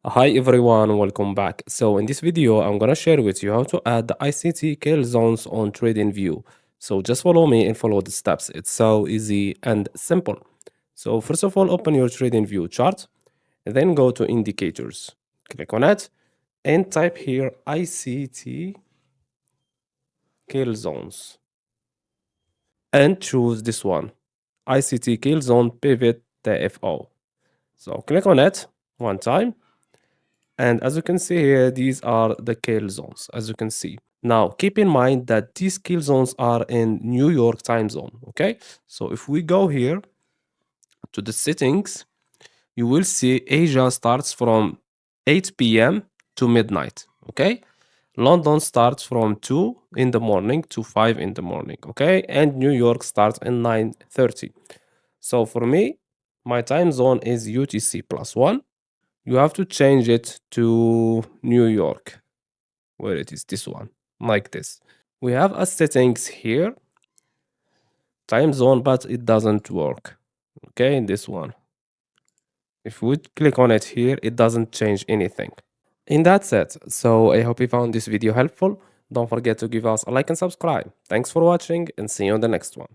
Hi everyone, welcome back. So in this video, I'm gonna share with you how to add the ICT kill zones on TradingView. So just follow me and follow the steps. It's so easy and simple. So first of all, open your TradingView chart, and then go to indicators. Click on it and type here ICT kill zones and choose this one, ICT kill zone pivot TFO. So click on it one time. And as you can see here, these are the kill zones, as you can see. Now, keep in mind that these kill zones are in New York time zone, okay? So if we go here to the settings, you will see Asia starts from 8 p.m. to midnight, okay? London starts from 2 in the morning to 5 in the morning, okay? And New York starts at 9:30. So for me, my time zone is UTC plus 1. You have to change it to New York, where it is this one, like this. We have a settings here, time zone, but it doesn't work. Okay, this one. If we click on it here, it doesn't change anything. And that's it. So I hope you found this video helpful. Don't forget to give us a like and subscribe. Thanks for watching and see you on the next one.